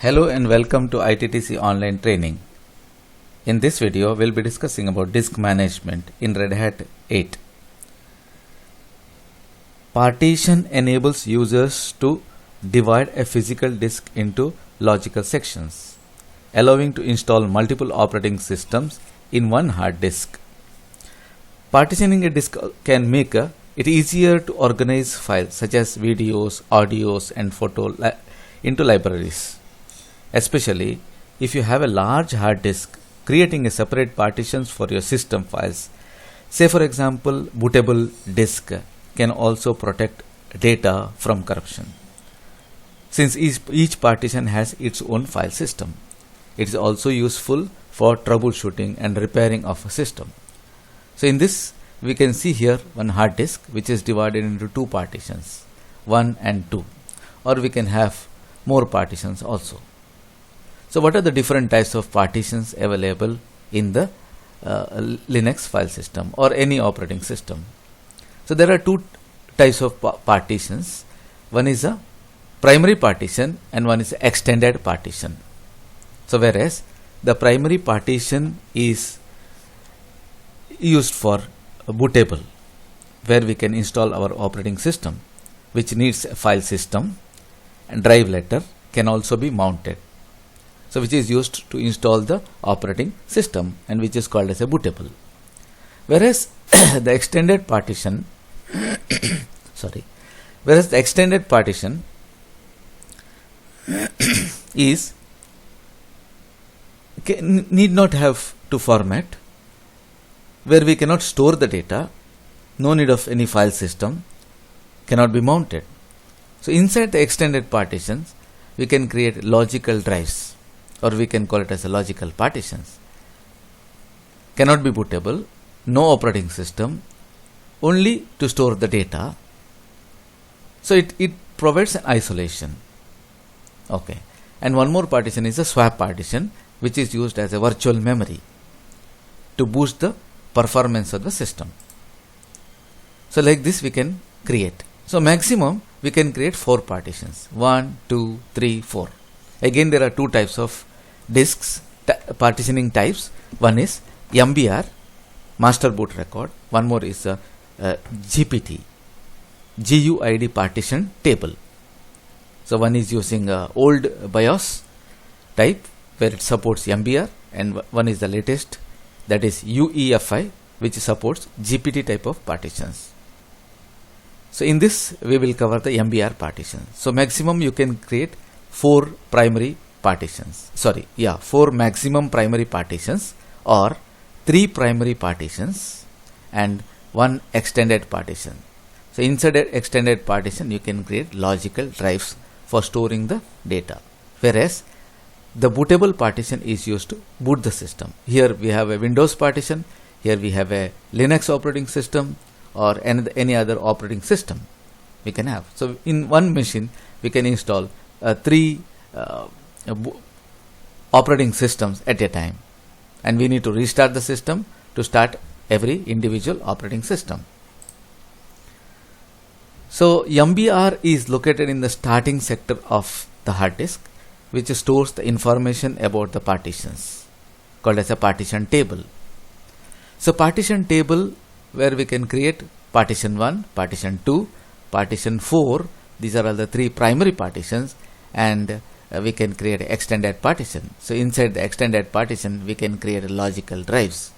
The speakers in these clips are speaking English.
Hello and welcome to ITTC online training. In this video, we'll be discussing about disk management in Red Hat 8. Partition enables users to divide a physical disk into logical sections, allowing to install multiple operating systems in one hard disk. Partitioning a disk can make it easier to organize files such as videos, audios, and photos into libraries. Especially if you have a large hard disk, creating a separate partitions for your system files. Say for example, bootable disk can also protect data from corruption. Since each partition has its own file system, it is also useful for troubleshooting and repairing of a system. So in this, we can see here one hard disk which is divided into two partitions, 1 and 2, or we can have more partitions also. So what are the different types of partitions available in the Linux file system or any operating system? So there are two types of partitions. One is a primary partition and one is an extended partition. So whereas the primary partition is used for bootable, where we can install our operating system, which needs a file system, and drive letter can also be mounted. So which is used to install the operating system and which is called as a bootable. Whereas the extended partition is need not have to format, where we cannot store the data, no need of any file system, cannot be mounted. So inside the extended partitions, we can create logical drives, or we can call it as a logical partitions. Cannot be bootable, no operating system, only to store the data. So it provides an isolation. Okay. And one more partition is a swap partition, which is used as a virtual memory to boost the performance of the system. So like this we can create. So maximum we can create 4 partitions, 1, 2, 3, 4. Again, there are two types of disks, partitioning types. One is MBR, master boot record. One more is GPT, GUID partition table. So one is using old BIOS type where it supports MBR, and one is the latest, that is UEFI, which supports GPT type of partitions. So in this we will cover the MBR partition. So maximum you can create 4 primary partitions. 4 maximum primary partitions, or 3 primary partitions and 1 extended partition. So inside the extended partition you can create logical drives for storing the data. Whereas the bootable partition is used to boot the system. Here we have a Windows partition, here we have a Linux operating system, or any other operating system we can have. So in one machine we can install 3 operating systems at a time, and we need to restart the system to start every individual operating system. So MBR is located in the starting sector of the hard disk, which stores the information about the partitions, called as a partition table. So partition table, where we can create partition 1, partition 2, partition 4. These are all the 3 primary partitions, and we can create an extended partition. So inside the extended partition we can create logical drives.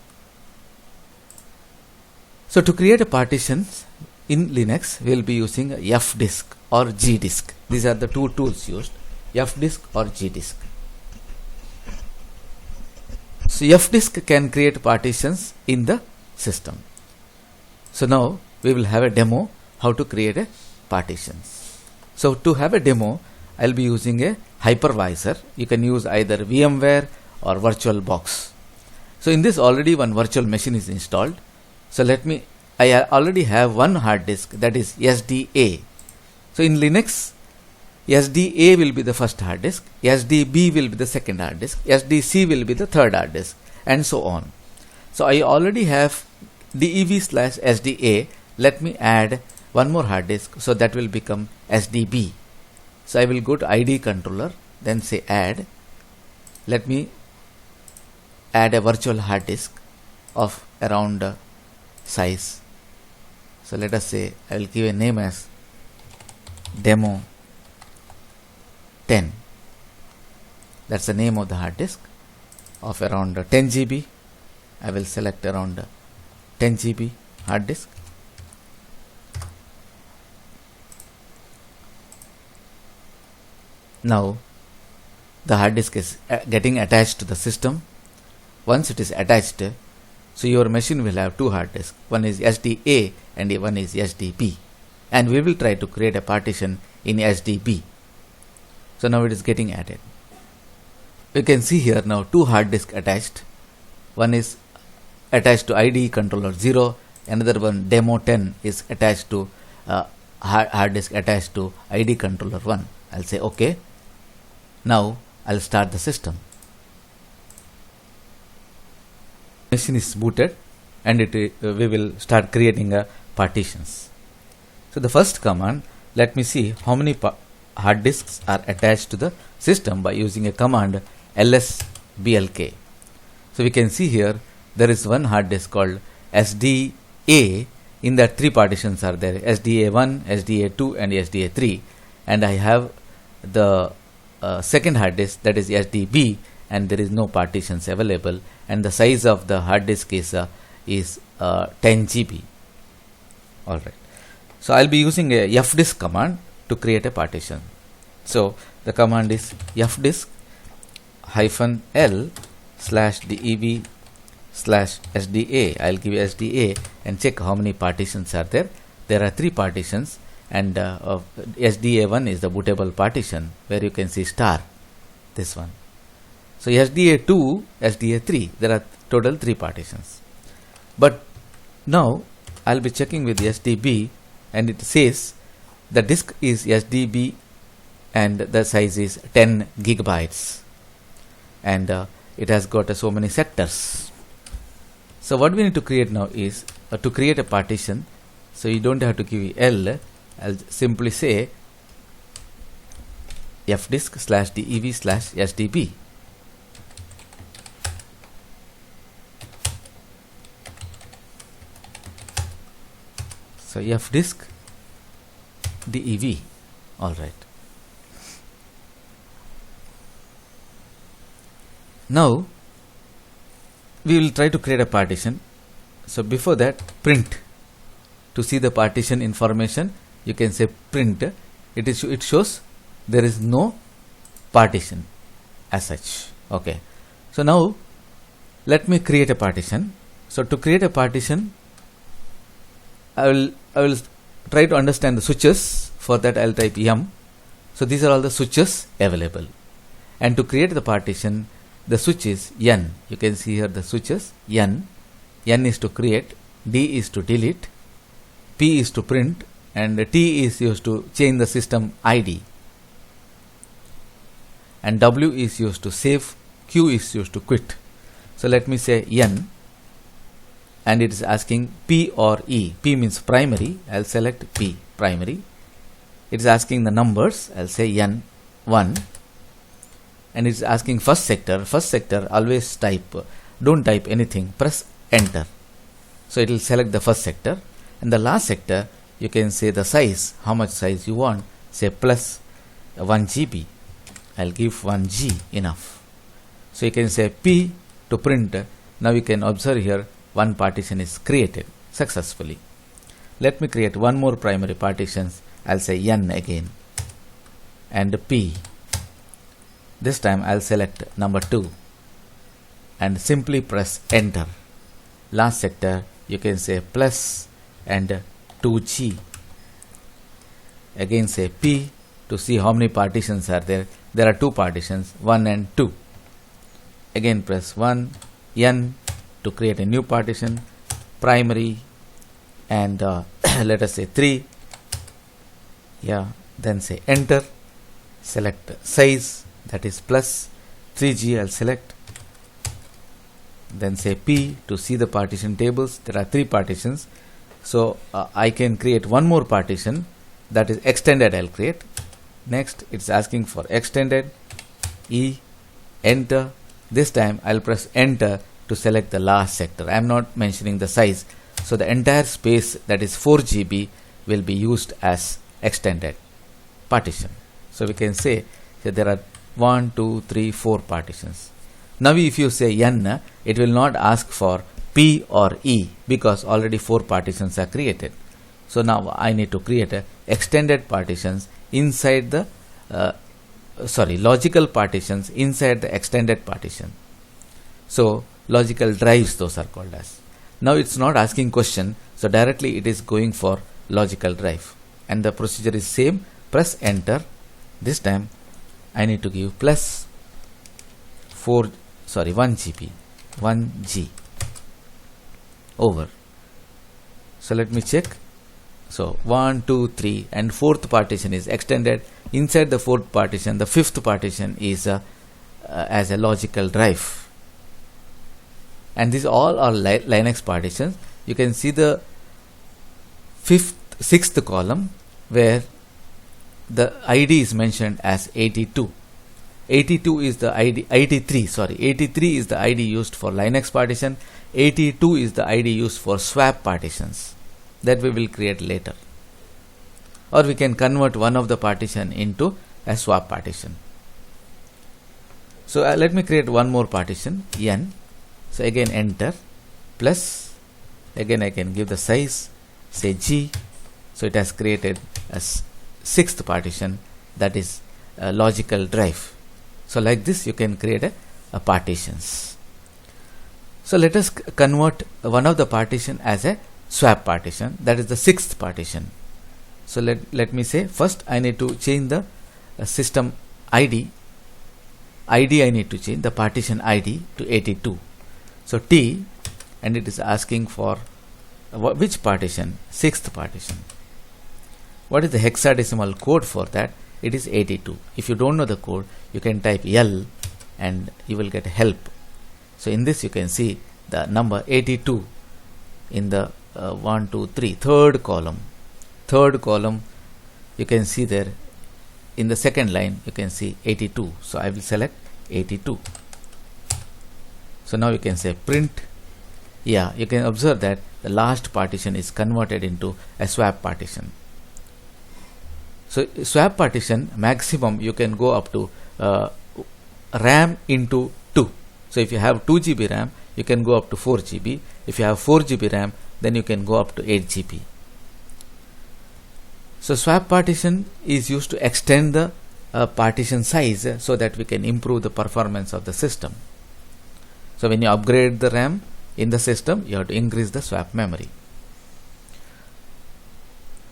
So to create a partition in Linux, we will be using fdisk or gdisk. These are the two tools used, fdisk or gdisk. So fdisk can create partitions in the system. So now we will have a demo how to create a partitions. So to have a demo, I'll be using a hypervisor. You can use either VMware or VirtualBox. So in this already one virtual machine is installed. So I already have one hard disk, that is SDA. So in Linux, SDA will be the first hard disk, SDB will be the second hard disk, SDC will be the third hard disk, and so on. So I already have dev/SDA. Let me add one more hard disk, so that will become SDB. So I will go to ID controller then say add. Let me add a virtual hard disk of around size. So let us say I will give a name as demo 10. That's the name of the hard disk of around 10 GB. I will select around 10 GB hard disk. Now the hard disk is getting attached to the system. Once it is attached, so your machine will have two hard disks. One is SDA and one is SDB. And we will try to create a partition in SDB. So now it is getting added. You can see here now two hard disks attached. One is attached to IDE controller 0. Another one, demo 10, is attached to hard disk attached to IDE controller 1. I'll say OK. Now I'll start the system. Machine is booted and we will start creating partitions. So the first command, let me see how many hard disks are attached to the system by using a command lsblk. So we can see here there is one hard disk called SDA. In that three partitions are there, SDA1, SDA2 and SDA3, and I have the second hard disk, that is SDB, and there is no partitions available, and the size of the hard disk is 10 GB. Alright, so I'll be using a fdisk command to create a partition. So the command is fdisk -l/dev/sda. I'll give SDA and check how many partitions are there. There are three partitions, and SDA1 is the bootable partition where you can see star, this one. So SDA2, SDA3, there are total 3 partitions. But now I'll be checking with SDB, and it says the disk is SDB and the size is 10 gigabytes, and it has got so many sectors. So what we need to create now is to create a partition. So you don't have to give L. I'll simply say fdisk/dev/sdb. So fdisk dev. All right. Now we will try to create a partition. So before that, print. To see the partition information, you can say print. It shows there is no partition as such. Okay. So now let me create a partition. So to create a partition, I will try to understand the switches. For that I'll type yum. So these are all the switches available. And to create the partition, the switch is n. You can see here the switches n. N is to create, D is to delete, P is to print, and T is used to change the system ID, and W is used to save, Q is used to quit. So let me say N, and it is asking P or E. P means primary. I'll select P, primary. It is asking the numbers. I'll say N1, and it's asking first sector. First sector, always type, don't type anything, press enter. So it will select the first sector, and the last sector you can say the size, how much size you want, say plus 1 GB. I'll give 1 G enough. So you can say P to print. Now you can observe here one partition is created successfully. Let me create one more primary partitions. I'll say N again, and P. This time I'll select number 2 and simply press enter. Last sector you can say plus and 2G. Again say P to see how many partitions are there. There are 2 partitions, 1 and 2. Again press 1, N to create a new partition, primary, and let us say 3. Yeah, then say enter. Select size, that is plus 3G. I'll select. Then say P to see the partition tables. There are 3 partitions. So I can create one more partition, that is extended. I'll create. Next it's asking for extended. E, enter. This time I'll press enter to select the last sector. I am not mentioning the size. So the entire space, that is 4 GB, will be used as extended partition. So we can say that there are 1, 2, 3, 4 partitions. Now if you say N, it will not ask for P or E because already 4 partitions are created. So now I need to create a extended partitions inside the logical partitions inside the extended partition. So logical drives, those are called as. Now it's not asking question, so directly it is going for logical drive, and the procedure is same. Press enter. This time I need to give plus 1 GB, 1 G over. So let me check. So 1, 2, 3, and 4th partition is extended. Inside the 4th partition, the 5th partition is as a logical drive. And these all are Linux partitions. You can see the 6th column where the ID is mentioned as 82. 82 is the ID, 83 is the ID used for Linux partition. 82 is the ID used for swap partitions that we will create later. Or we can convert one of the partition into a swap partition. So let me create one more partition, N. So again enter, plus, again I can give the size, say G. So it has created a 6th partition, that is a logical drive. So like this you can create a partitions. So let us convert one of the partition as a swap partition, that is the 6th partition. So let me say first I need to change the system ID. I need to change the partition ID to 82. So T, and it is asking for which partition? 6th partition. What is the hexadecimal code for that? It is 82. If you don't know the code, you can type L and you will get help. So in this you can see the number 82 in the 1, 2, 3, third column. Third column you can see there. In the second line you can see 82. So I will select 82. So now you can say print. Yeah, you can observe that the last partition is converted into a swap partition. So swap partition maximum you can go up to RAM into 2. So if you have 2 GB RAM, you can go up to 4 GB. If you have 4 GB RAM, then you can go up to 8 GB. So swap partition is used to extend the partition size so that we can improve the performance of the system. So when you upgrade the RAM in the system, you have to increase the swap memory.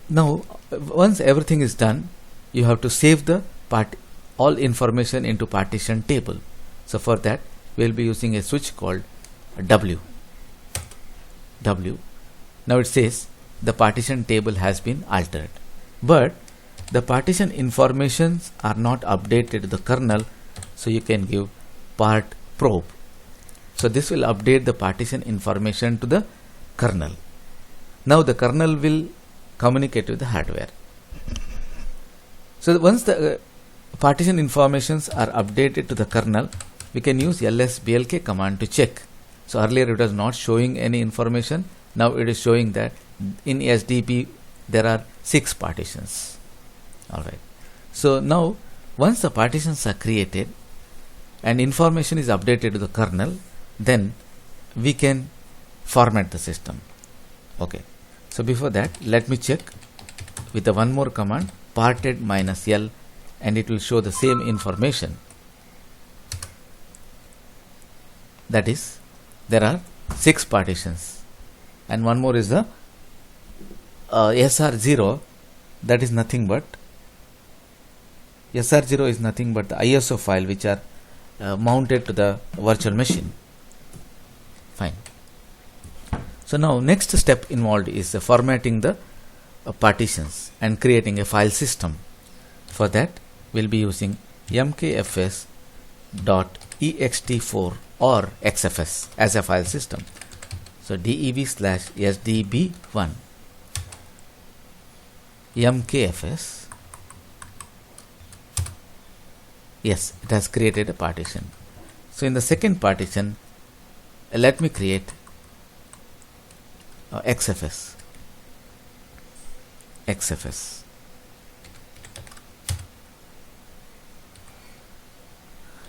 Now once everything is done, you have to save the all information into partition table. So for that we will be using a switch called W. Now it says the partition table has been altered, but the partition informations are not updated to the kernel, so you can give part probe. So this will update the partition information to the kernel. Now the kernel will communicate with the hardware. So once the partition informations are updated to the kernel, we can use lsblk command to check. So earlier it was not showing any information. Now it is showing that in SDP there are 6 partitions. Alright. So now once the partitions are created and information is updated to the kernel, then we can format the system. Okay. So before that, let me check with the one more command, parted -L, and it will show the same information. That is, there are 6 partitions, and one more is the SR0. That is nothing but SR0 is nothing but the ISO file which are mounted to the virtual machine. Fine. So now next step involved is formatting the partitions and creating a file system. For that we'll be using mkfs.ext4 or XFS as a file system. So dev/sdb1 mkfs Yes, it has created a partition. So in the second partition, let me create XFS.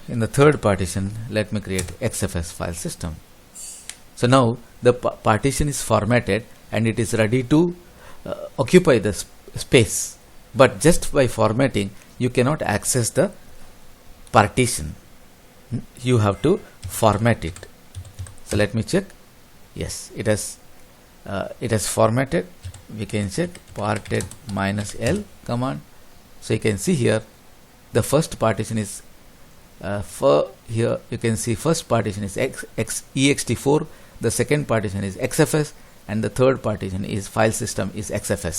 In the third partition, let me create XFS file system. So now the partition is formatted and it is ready to occupy the space. But just by formatting, you cannot access the partition. You have to format it. So let me check. Yes, it has formatted. We can check parted -L command. So you can see here the first partition is here you can see first partition is ext4, the second partition is XFS, and the third partition is file system is XFS.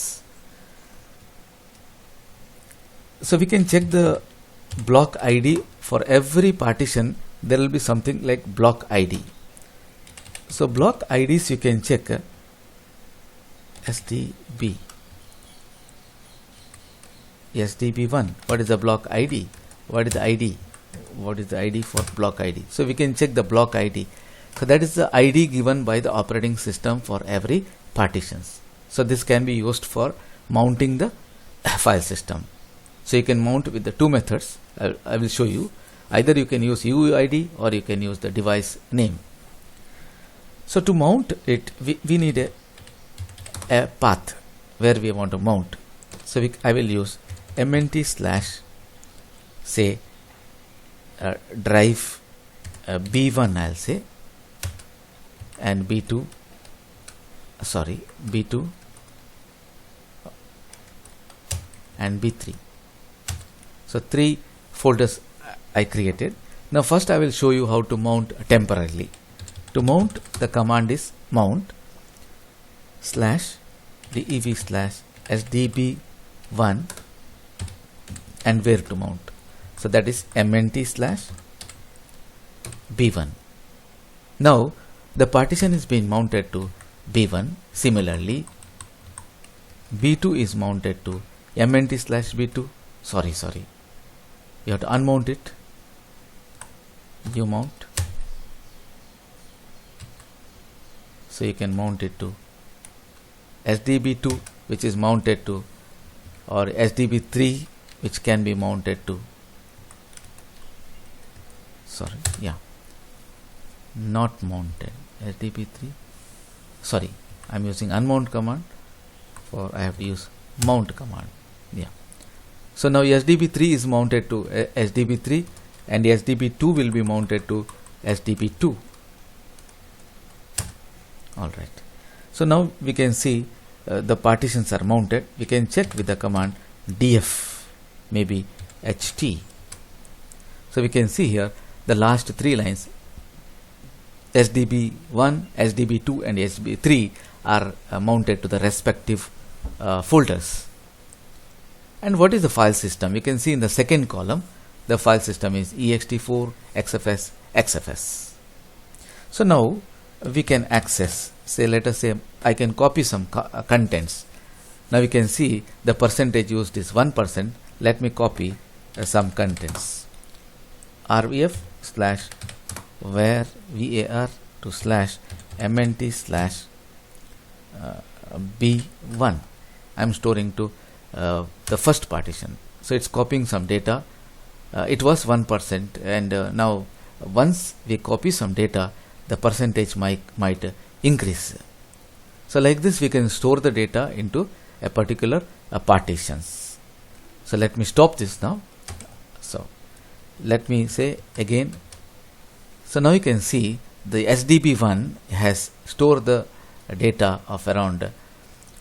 So we can check the block ID. For every partition there will be something like block ID. So block IDs you can check SDB1. What is the block ID? What is the ID? What is the ID for block ID? So we can check the block ID. So that is the ID given by the operating system for every partitions. So this can be used for mounting the file system. So you can mount with the two methods. I will show you. Either you can use UUID or you can use the device name. So to mount it, we need a path where we want to mount. So I will use mnt slash say drive B1 I'll say, and B2 and B3. So 3 folders I created. Now first I will show you how to mount temporarily. To mount, the command is mount /dev/sdb1 and where to mount. So that is mnt slash B1. Now the partition is being mounted to B1. Similarly, B2 is mounted to mnt slash B2. Sorry. You have to unmount it. You mount. So you can mount it to SDB2, which is mounted to, or SDB3, which can be mounted to. Not mounted. SDB3. Sorry, I'm using unmount command. For I have to use mount command. Yeah. So now SDB3 is mounted to SDB3, and SDB2 will be mounted to SDB2. All right. So now we can see the partitions are mounted. We can check with the command df, maybe ht. So we can see here the last 3 lines, SDB1, SDB2 and SDB3 are mounted to the respective folders. And what is the file system? You can see in the second column the file system is ext4, XFS, XFS. So now we can access, say let us say I can copy some contents. Now we can see the percentage used is 1%. Let me copy some contents. rvf slash var to slash mnt slash b1. I'm storing to the first partition. So it's copying some data. It was 1%, and now once we copy some data, the percentage might increase. So like this we can store the data into a particular partitions. So let me stop this now. So let me say again. So now you can see the SDB1 has stored the data of around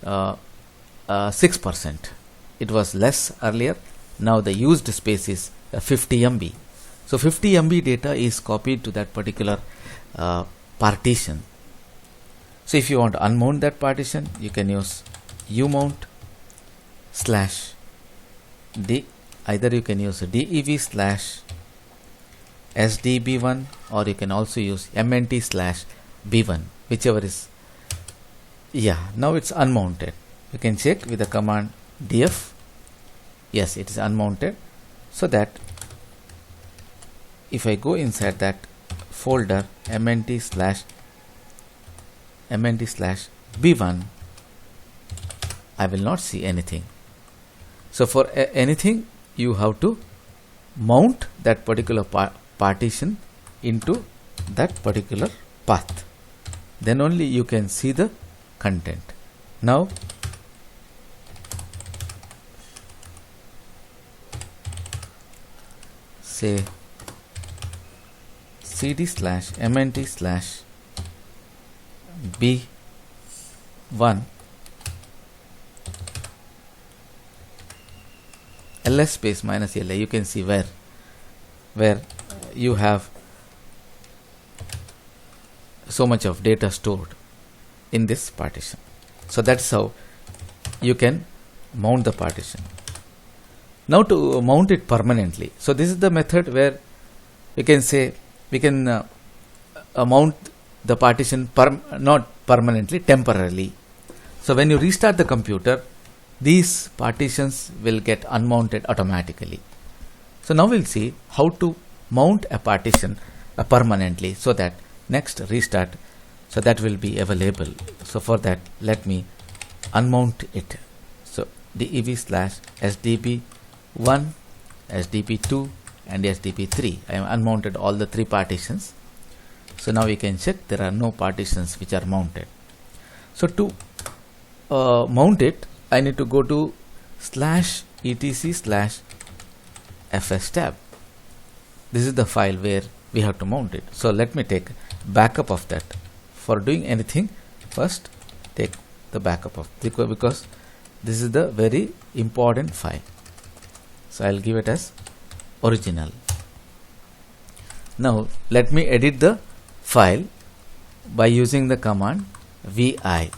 6%. It was less earlier. Now the used space is 50 MB. So 50 MB data is copied to that particular partition. So if you want to unmount that partition, you can use umount slash d. Either you can use dev slash sdb1, or you can also use mnt slash b1, whichever is. Yeah, now it's unmounted. You can check with the command df. Yes, it is unmounted. So that if I go inside that folder mnt/b1, I will not see anything. So for anything, you have to mount that particular partition into that particular path. Then only you can see the content. Now say cd/mnt/b1 ls space minus la. You can see where you have so much of data stored in this partition. So that's how you can mount the partition. Now to mount it permanently, so this is the method where we can say we can mount the partition not permanently, temporarily. So when you restart the computer, these partitions will get unmounted automatically. So now we'll see how to mount a partition permanently, so that next restart, so that will be available. So for that, let me unmount it. So dev/sdb1, sdb2 and sdb3. I have unmounted all the three partitions. So now we can check there are no partitions which are mounted. So to mount it, I need to go to /etc/fs tab. This is the file where we have to mount it. So let me take backup of that. For doing anything, first take the backup of it, because this is the very important file. So I'll give it as original. Now let me edit the file by using the command vi.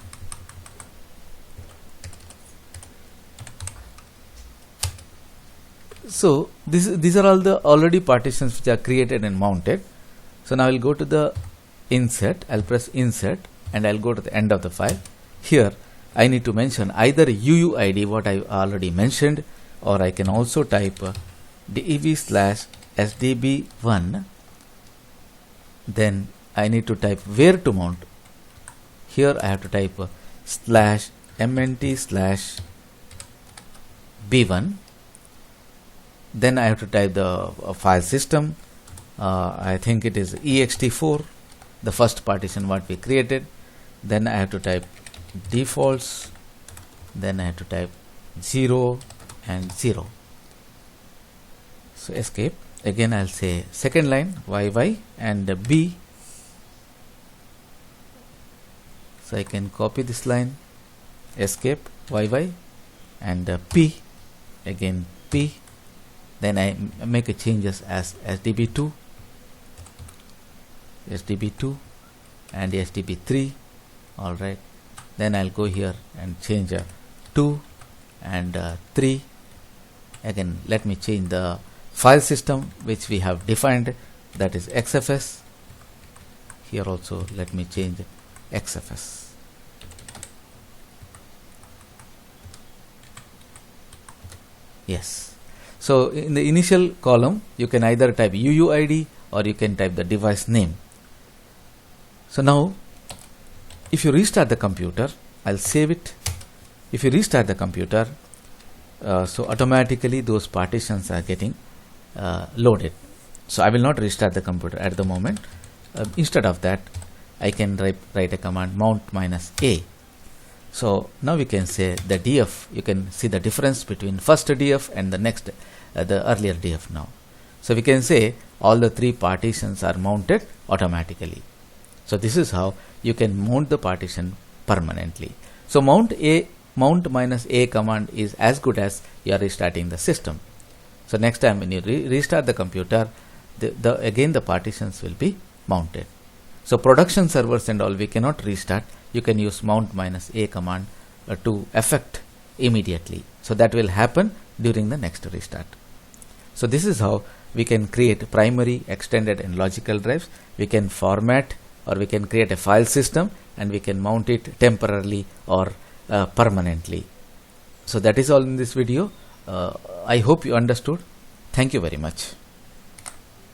So these are all the already partitions which are created and mounted. So now I'll go to the insert, I'll press insert and I'll go to the end of the file. Here I need to mention either UUID, what I already mentioned, or I can also type dev/sdb1. Then I need to type where to mount. Here I have to type /mnt/b1. Then I have to type the file system. I think it is ext4, the first partition what we created. Then I have to type defaults. Then I have to type 0 and 0. So escape. Again I'll say second line yy and b. So I can copy this line, escape yy and p, again p. Then I make a changes as sdb2 and sdb3. all right. Then I'll go here and change 2 and 3. Again let me change the file system which we have defined, that is xfs. Here also let me change xfs. Yes. So in the initial column you can either type UUID or you can type the device name. So now if you restart the computer, I'll save it. If you restart the computer, so automatically those partitions are getting loaded. So I will not restart the computer at the moment. Instead of that, I can write a command mount -a. So now we can say the df, you can see the difference between first df and the next, the earlier df now. So we can say all the three partitions are mounted automatically. So this is how you can mount the partition permanently. So mount -a command is as good as you are restarting the system. So next time when you restart the computer, again the partitions will be mounted. So production servers and all we cannot restart. You can use mount -a command to effect immediately. So that will happen during the next restart. So this is how we can create primary, extended and logical drives. We can format or we can create a file system and we can mount it temporarily or permanently. So that is all in this video. I hope you understood. Thank you very much.